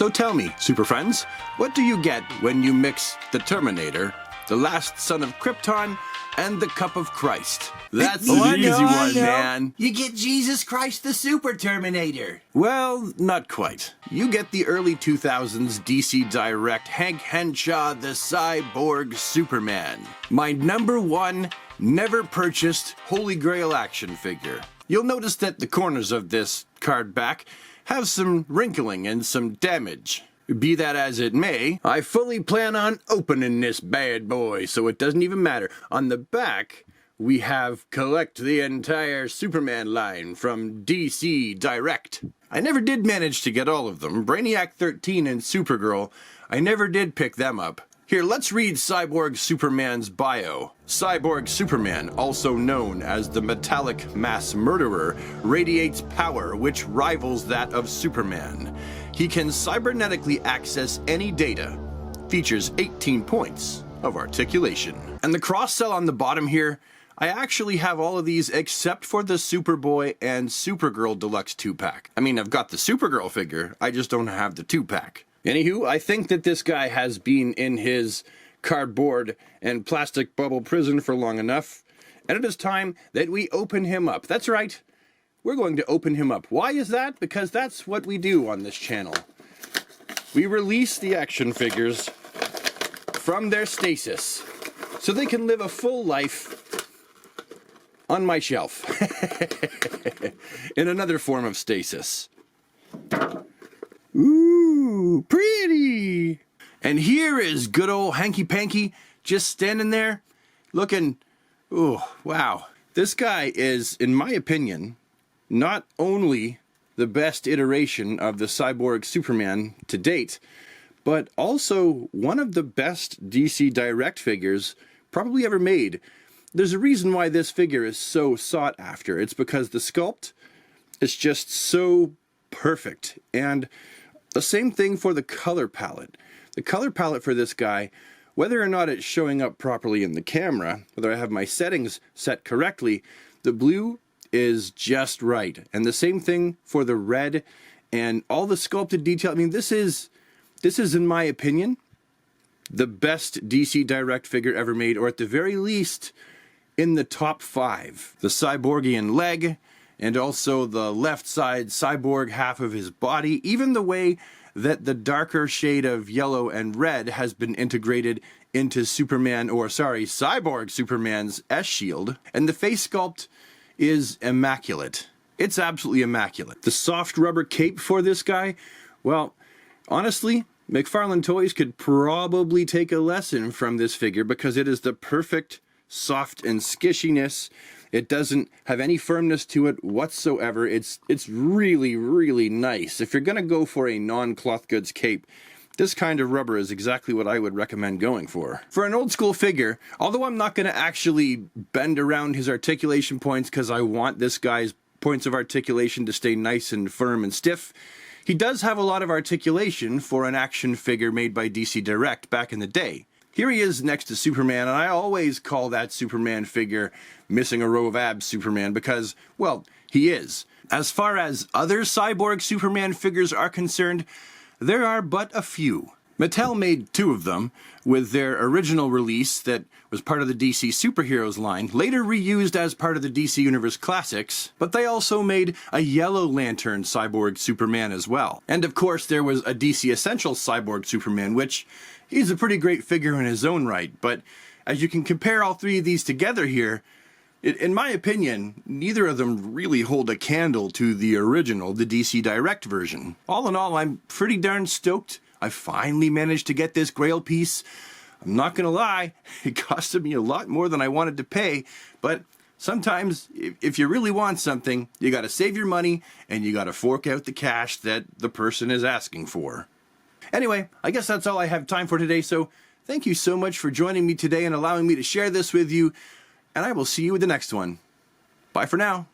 So tell me, super friends, what do you get when you mix the Terminator, the last son of Krypton, and the cup of Christ? That's an easy one, man. You get Jesus Christ the Super Terminator. Well, not quite. You get the early 2000s DC Direct Hank Henshaw the Cyborg Superman. My #1 never purchased Holy Grail action figure. You'll notice that the corners of this card back have some wrinkling and some damage. Be that as it may, I fully plan on opening this bad boy, so it doesn't even matter. On the back, we have collect the entire Superman line from DC Direct. I never did manage to get all of them. Brainiac 13 and Supergirl, I never did pick them up. Here, let's read Cyborg Superman's bio. Cyborg Superman, also known as the Metallic Mass Murderer, radiates power which rivals that of Superman. He can cybernetically access any data. Features 18 points of articulation. And the cross-sell on the bottom here, I actually have all of these except for the Superboy and Supergirl Deluxe 2-pack. I mean, I've got the Supergirl figure, I just don't have the 2-pack. Anywho, I think that this guy has been in his cardboard and plastic bubble prison for long enough, and it is time that we open him up. That's right, we're going to open him up. Why is that? Because that's what we do on this channel. We release the action figures from their stasis so they can live a full life on my shelf in another form of stasis. Ooh, pretty! And here is good old Hanky Panky just standing there looking, oh, wow. This guy is, in my opinion, not only the best iteration of the Cyborg Superman to date, but also one of the best DC Direct figures probably ever made. There's a reason why this figure is so sought after. It's because the sculpt is just so perfect. And the same thing for the color palette. The color palette for this guy, whether or not it's showing up properly in the camera, whether I have my settings set correctly, the blue is just right. And the same thing for the red and all the sculpted detail. I mean, this is in my opinion, the best DC Direct figure ever made, or at the very least, in the top 5. The Cyborgian leg, and also the left side cyborg half of his body, even the way that the darker shade of yellow and red has been integrated into Cyborg Superman's S-shield, and the face sculpt is immaculate. It's absolutely immaculate. The soft rubber cape for this guy, well, honestly, McFarlane Toys could probably take a lesson from this figure because it is the perfect soft and skishiness. It doesn't have any firmness to it whatsoever. It's really, really nice. If you're going to go for a non-cloth goods cape, this kind of rubber is exactly what I would recommend going for. For an old school figure, although I'm not going to actually bend around his articulation points because I want this guy's points of articulation to stay nice and firm and stiff, he does have a lot of articulation for an action figure made by DC Direct back in the day. Here he is next to Superman, and I always call that Superman figure missing a row of abs Superman because, well, he is. As far as other Cyborg Superman figures are concerned, there are but a few. Mattel made 2 of them, with their original release that was part of the DC Superheroes line, later reused as part of the DC Universe Classics, but they also made a Yellow Lantern Cyborg Superman as well. And of course there was a DC Essentials Cyborg Superman, which he's a pretty great figure in his own right, but as you can compare all 3 of these together here, in my opinion, neither of them really hold a candle to the original, the DC Direct version. All in all, I'm pretty darn stoked. I finally managed to get this Grail piece. I'm not gonna lie, it costed me a lot more than I wanted to pay, but sometimes if you really want something, you gotta save your money and you gotta fork out the cash that the person is asking for. Anyway, I guess that's all I have time for today, so thank you so much for joining me today and allowing me to share this with you, and I will see you with the next one. Bye for now.